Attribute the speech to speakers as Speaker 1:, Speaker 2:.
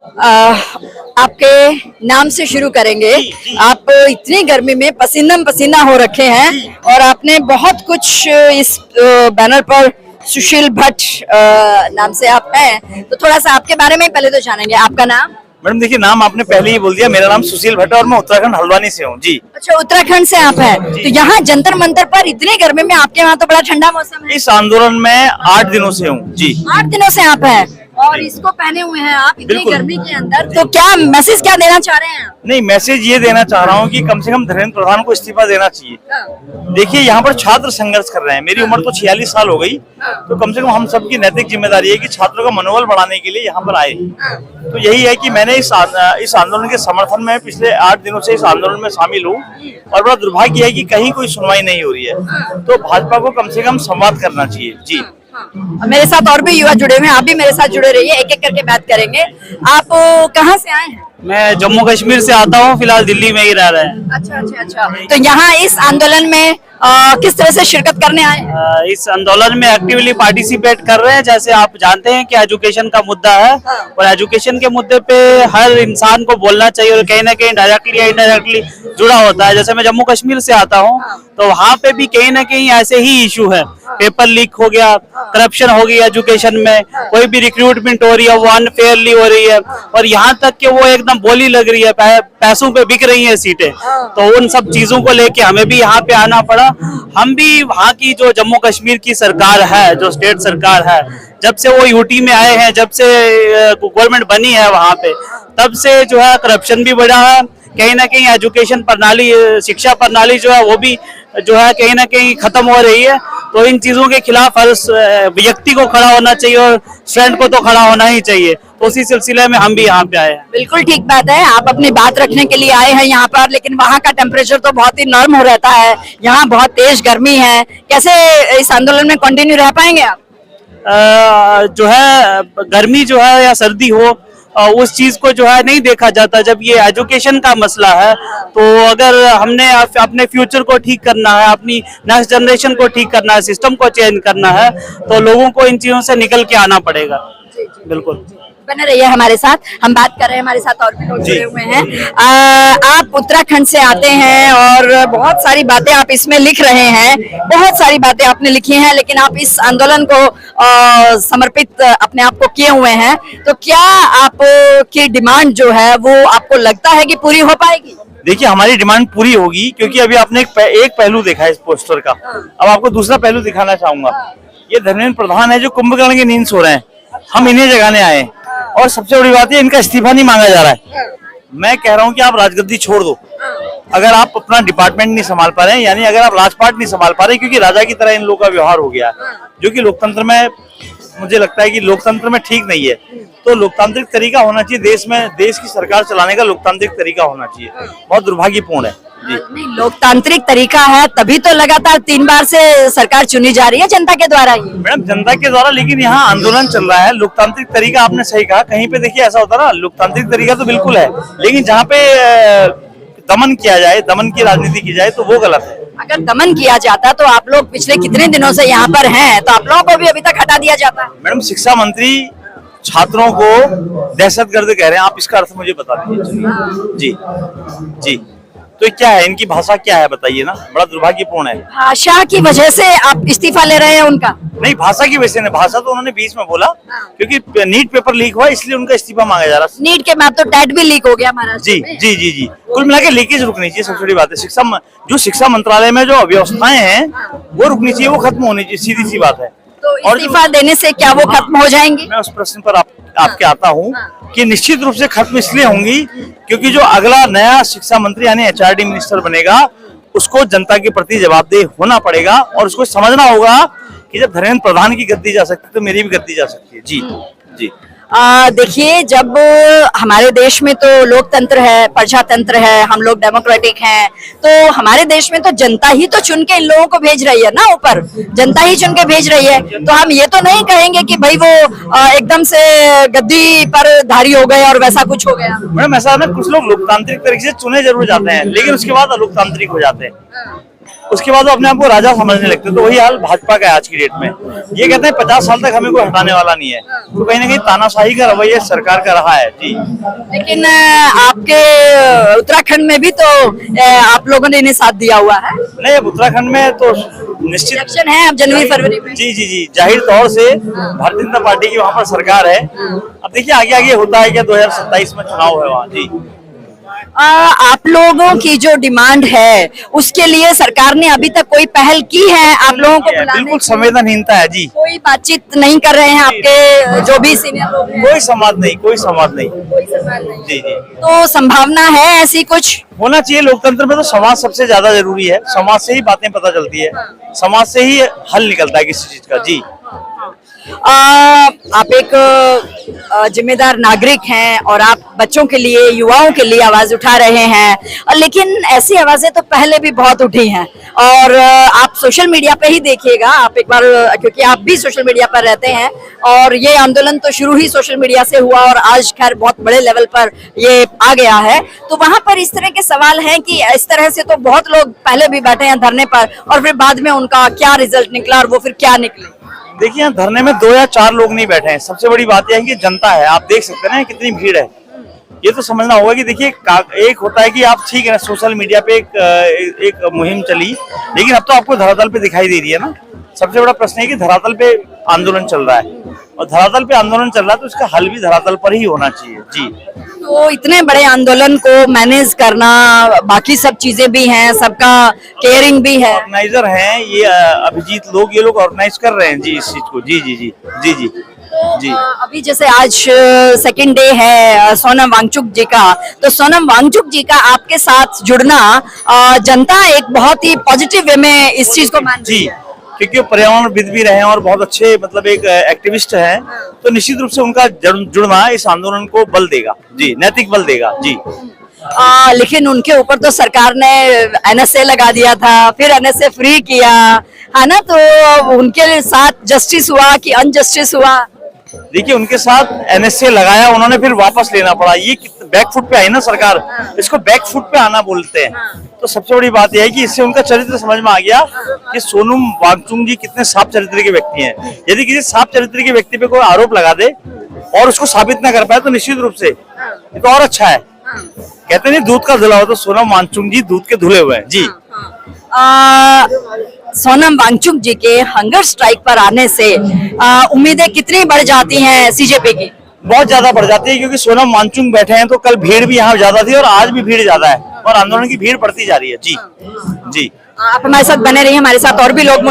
Speaker 1: आपके नाम से शुरू करेंगे। आप इतनी गर्मी में पसीना पसीना हो रखे हैं और आपने बहुत कुछ इस बैनर पर सुशील भट्ट नाम से आप हैं, तो थोड़ा सा आपके बारे में पहले तो जानेंगे। आपका नाम?
Speaker 2: मैडम देखिए, नाम आपने पहले ही बोल दिया। मेरा नाम सुशील भट्ट और मैं उत्तराखंड हल्द्वानी से हूँ जी।
Speaker 1: अच्छा, उत्तराखंड से आप हैं। तो यहाँ जंतर मंतर पर इतनी गर्मी में आपके वहाँ तो बड़ा ठंडा मौसम है।
Speaker 2: इस आंदोलन में 8 दिनों से हूँ जी।
Speaker 1: 8 दिनों से आप हैं और इसको पहने हुए हैं आप इतनी
Speaker 2: बिल्कुल।
Speaker 1: गर्मी के अंदर, तो क्या मैसेज क्या देना चाह रहे हैं आप?
Speaker 2: नहीं, मैसेज ये देना चाह रहा हूँ कि कम से कम धर्मेंद्र प्रधान को इस्तीफा देना चाहिए। देखिए, यहाँ पर छात्र संघर्ष कर रहे हैं। मेरी उम्र तो 46 साल हो गई, तो कम से कम हम सबकी नैतिक जिम्मेदारी है कि छात्रों का मनोबल बढ़ाने के लिए यहाँ पर आए। तो यही है कि मैंने इस आंदोलन के समर्थन में पिछले 8 दिनों से इस आंदोलन में शामिल हूँ और बड़ा दुर्भाग्य है कि कहीं कोई सुनवाई नहीं हो रही है। तो भाजपा को कम से कम संवाद करना चाहिए जी।
Speaker 1: मेरे साथ और भी युवा जुड़े हुए हैं, आप भी मेरे साथ जुड़े रहिए, एक एक करके बात करेंगे। आप कहाँ से आए हैं?
Speaker 3: मैं जम्मू कश्मीर से आता हूँ, फिलहाल दिल्ली में ही रह रहे हैं।
Speaker 1: अच्छा अच्छा अच्छा। तो यहाँ इस आंदोलन में किस तरह से शिरकत करने आए?
Speaker 3: इस आंदोलन में एक्टिवली पार्टिसिपेट कर रहे हैं। जैसे आप जानते हैं कि एजुकेशन का मुद्दा है और एजुकेशन के मुद्दे पे हर इंसान को बोलना चाहिए और कहीं ना कहीं डायरेक्टली या इनडायरेक्टली जुड़ा होता है। जैसे मैं जम्मू कश्मीर से आता हूँ, तो वहाँ पे भी कहीं ना कहीं ऐसे ही इशू है। पेपर लीक हो गया, करप्शन हो गई एजुकेशन में, कोई भी रिक्रूटमेंट हो रही है वो अनफेयरली हो रही है और यहाँ तक कि वो एकदम बोली लग रही है, पैसों पे बिक रही है सीटें। तो उन सब चीजों को लेके हमें भी यहाँ पे आना पड़ा। हम भी वहाँ की जो जम्मू कश्मीर की सरकार है, जो स्टेट सरकार है, जब से वो यूटी में आए हैं, जब से गवर्नमेंट बनी है वहाँ पे, तब से जो है करप्शन भी बढ़ा है। कहीं ना कहीं एजुकेशन प्रणाली, शिक्षा प्रणाली जो है वो भी जो है कहीं ना कहीं खत्म हो रही है। तो इन चीजों के खिलाफ हर व्यक्ति को खड़ा होना चाहिए और स्टूडेंट को तो खड़ा होना ही चाहिए। तो उसी सिलसिले में हम भी यहाँ पे आए हैं।
Speaker 1: बिल्कुल ठीक बात है, आप अपनी बात रखने के लिए आए हैं यहाँ पर, लेकिन वहाँ का टेम्परेचर तो बहुत ही नर्म हो रहता है, यहाँ बहुत तेज गर्मी है। कैसे इस आंदोलन में कंटिन्यू रह पाएंगे आप?
Speaker 3: जो है गर्मी जो है या सर्दी हो, उस चीज को जो है नहीं देखा जाता। जब ये एजुकेशन का मसला है, तो अगर हमने अपने फ्यूचर को ठीक करना है, अपनी नेक्स्ट जनरेशन को ठीक करना है, सिस्टम को चेंज करना है, तो लोगों को इन चीजों से निकल के आना पड़ेगा। बिल्कुल,
Speaker 1: बने रहिए हमारे साथ, हम बात कर रहे हैं, हमारे साथ और भी लोग जुड़े हुए हैं। आप उत्तराखंड से आते हैं और बहुत सारी बातें आप इसमें लिख रहे हैं, बहुत सारी बातें आपने लिखी हैं, लेकिन आप इस आंदोलन को समर्पित अपने आप को किए हुए हैं। तो क्या आपकी डिमांड जो है वो आपको लगता है कि पूरी हो पाएगी?
Speaker 2: देखिए, हमारी डिमांड पूरी होगी, क्योंकि अभी आपने एक पहलू देखा है इस पोस्टर का। अब आपको दूसरा पहलू दिखाना चाहूंगा। ये धर्मेंद्र प्रधान है जो कुंभकर्ण की नींद सो रहे हैं, हम इन्हें जगाने आए हैं। और सबसे बड़ी बात है, इनका इस्तीफा नहीं मांगा जा रहा है। मैं कह रहा हूं कि आप राजगद्दी छोड़ दो। अगर आप अपना डिपार्टमेंट नहीं संभाल पा रहे हैं, यानी अगर आप राजपाट नहीं संभाल पा रहे, क्योंकि राजा की तरह इन लोगों का व्यवहार हो गया है, जो कि लोकतंत्र में मुझे लगता है कि लोकतंत्र में ठीक नहीं है। तो लोकतांत्रिक तरीका होना चाहिए देश में, देश की सरकार चलाने का लोकतांत्रिक तरीका होना चाहिए। बहुत दुर्भाग्यपूर्ण है जी।
Speaker 1: नहीं, लोकतांत्रिक तरीका है, तभी तो लगातार 3 बार से सरकार चुनी जा रही है जनता के द्वारा ही।
Speaker 2: मैडम, जनता के द्वारा, लेकिन यहाँ आंदोलन चल रहा है। लोकतांत्रिक तरीका आपने सही कहा, कहीं पे देखिए ऐसा होता ना, लोकतांत्रिक तरीका तो बिल्कुल है, लेकिन जहाँ पे दमन किया जाए, दमन की राजनीति की जाए, तो वो गलत है।
Speaker 1: अगर दमन किया जाता तो आप लोग पिछले कितने दिनों से यहाँ पर हैं, तो आप लोगों को भी अभी तक हटा दिया जाता।
Speaker 2: मैडम, शिक्षा मंत्री छात्रों को दहशतगर्द कह रहे हैं, आप इसका अर्थ मुझे बता दीजिए जी। जी, तो क्या है, इनकी भाषा क्या है बताइए ना, बड़ा दुर्भाग्यपूर्ण है।
Speaker 1: भाषा की वजह से आप इस्तीफा ले रहे हैं उनका?
Speaker 2: नहीं, भाषा की वजह से नहीं, भाषा तो उन्होंने बीच में बोला, क्योंकि नीट पेपर लीक हुआ इसलिए उनका इस्तीफा मांगा जा रहा है।
Speaker 1: नीट के बाद तो टेट भी लीक हो गया महाराष्ट्र
Speaker 2: जी
Speaker 1: में।
Speaker 2: जी जी जी, कुल मिला के लीकेज रुकनी चाहिए, सबसे बड़ी बात है। जो शिक्षा मंत्रालय में जो अव्यवस्थाएं हैं वो रुकनी चाहिए, वो खत्म होनी चाहिए, सीधी सी बात है।
Speaker 1: तो इस्तीफा देने से क्या वो खत्म हो जाएंगी?
Speaker 2: मैं उस प्रश्न पर आपके आता हूँ कि निश्चित रूप से खत्म इसलिए होंगी क्योंकि जो अगला नया शिक्षा मंत्री यानी एचआरडी मिनिस्टर बनेगा, उसको जनता के प्रति जवाबदेह होना पड़ेगा और उसको समझना होगा कि जब धर्मेंद्र प्रधान की गद्दी जा सकती है तो मेरी भी गद्दी जा सकती है जी। जी,
Speaker 1: देखिए, जब हमारे देश में तो लोकतंत्र है, प्रजातंत्र है, हम लोग डेमोक्रेटिक हैं, तो हमारे देश में तो जनता ही तो चुन के इन लोगों को भेज रही है ना, ऊपर जनता ही चुन के भेज रही है। तो हम ये तो नहीं कहेंगे कि भाई वो एकदम से गद्दी पर धारी हो गए और वैसा कुछ हो गया।
Speaker 2: मैडम, ऐसा है, कुछ लोग लोकतांत्रिक तरीके से चुने जरूर जाते हैं, लेकिन उसके बाद अलोकतांत्रिक हो जाते हैं। उसके बाद वो अपने आप को राजा समझने लगते हैं। तो वही हाल भाजपा का है आज की डेट में। ये कहते हैं 50 साल तक हमें कोई हटाने वाला नहीं है, तो कहीं ना कहीं तानाशाही का रवैया सरकार का रहा है जी।
Speaker 1: लेकिन आपके उत्तराखंड में भी तो आप लोगों ने इन्हें साथ दिया हुआ है।
Speaker 2: नहीं, अब उत्तराखंड में तो निश्चित
Speaker 1: इलेक्शन है अब जनवरी फरवरी में।
Speaker 2: जी जी जी, जाहिर तौर से भारतीय जनता पार्टी की वहाँ पर सरकार है। अब देखिए आगे आगे होता है क्या, 2027 में चुनाव है वहाँ जी।
Speaker 1: आप लोगों की जो डिमांड है उसके लिए सरकार ने अभी तक कोई पहल की है आप लोगों को बुलाने
Speaker 2: बिल्कुल
Speaker 1: की?
Speaker 2: संवेदनहीनता है जी।
Speaker 1: कोई बातचीत नहीं कर रहे हैं आपके जो भी सीनियर लोग हैं?
Speaker 2: कोई संवाद नहीं, कोई संवाद नहीं
Speaker 1: कोई सवाल नहीं।
Speaker 2: जी जी।
Speaker 1: तो संभावना है ऐसी कुछ?
Speaker 2: होना चाहिए। लोकतंत्र में तो समाज सबसे ज्यादा जरूरी है। समाज से ही बातें पता चलती है, समाज से ही हल निकलता है किसी चीज का जी।
Speaker 1: आप एक जिम्मेदार नागरिक हैं और आप बच्चों के लिए, युवाओं के लिए आवाज उठा रहे हैं, लेकिन ऐसी आवाजें तो पहले भी बहुत उठी हैं। और आप सोशल मीडिया पे ही देखिएगा, आप एक बार, क्योंकि आप भी सोशल मीडिया पर रहते हैं, और ये आंदोलन तो शुरू ही सोशल मीडिया से हुआ और आज खैर बहुत बड़े लेवल पर ये आ गया है। तो वहां पर इस तरह के सवाल हैं कि इस तरह से तो बहुत लोग पहले भी बैठे हैं धरने पर, और फिर बाद में उनका क्या रिजल्ट निकला और वो फिर क्या निकले।
Speaker 2: देखिए यहाँ धरने में 2 या 4 लोग नहीं बैठे हैं। सबसे बड़ी बात यह है कि जनता है। आप देख सकते हैं ना कितनी भीड़ है। ये तो समझना होगा कि देखिए एक होता है कि आप ठीक है सोशल मीडिया पे एक मुहिम चली, लेकिन अब तो आपको धरातल पे दिखाई दे रही है ना। सबसे बड़ा प्रश्न है कि धरातल पे आंदोलन चल रहा है, और धरातल पे आंदोलन चल रहा है तो इसका हल भी धरातल पर ही होना चाहिए जी।
Speaker 1: तो इतने बड़े आंदोलन को मैनेज करना, बाकी सब चीजें भी हैं, सबका केयरिंग भी है।
Speaker 2: ऑर्गेनाइजर हैं ये अभिजीत लोग, ये लोग ऑर्गेनाइज कर रहे हैं जी इस चीज को जी जी जी जी जी जी।
Speaker 1: अभी जैसे आज सेकंड डे है सोनम वांगचुक जी का, तो सोनम वांगचुक जी का आपके साथ जुड़ना, जनता एक बहुत ही पॉजिटिव वे में इस चीज को मानती
Speaker 2: जी,
Speaker 1: है।
Speaker 2: क्योंकि वो पर्यावरणविद भी रहे हैं और बहुत अच्छे मतलब एक एक्टिविस्ट हैं, तो निश्चित रूप से उनका जुड़ना इस आंदोलन को बल देगा जी, नैतिक बल देगा जी।
Speaker 1: लेकिन उनके ऊपर तो सरकार ने NSA लगा दिया था, फिर NSA फ्री किया है ना, तो उनके साथ जस्टिस हुआ कि अनजस्टिस हुआ?
Speaker 2: देखिए उनके साथ NSA लगाया, उन्होंने फिर वापस लेना पड़ा। ये बैकफुट पे आई ना सरकार, इसको बैकफुट पे आना बोलते हैं। तो सबसे बड़ी बात यह है कि इससे उनका चरित्र समझ में आ गया कि सोनम वांगचुक जी कितने साफ चरित्र के व्यक्ति हैं। यदि किसी साफ चरित्र के व्यक्ति पे कोई आरोप लगा दे और उसको साबित ना कर पाए तो निश्चित रूप से ये तो और अच्छा है। कहते नहीं दूध का धुला हो, तो सोनम वांगचुक जी दूध के धुले हुए हैं जी।
Speaker 1: सोनम वांगचुक जी के हंगर स्ट्राइक पर आने से उम्मीदें कितनी बढ़ जाती हैं सीजेपी की?
Speaker 2: बहुत ज्यादा बढ़ जाती है, क्योंकि सोनम वांगचुक बैठे हैं तो कल भीड़ भी यहाँ ज्यादा थी और आज भी भीड़ ज्यादा है और आंदोलन की भीड़ बढ़ती जा रही है जी जी।
Speaker 1: आप हमारे साथ बने रहिए, हमारे साथ और भी लोग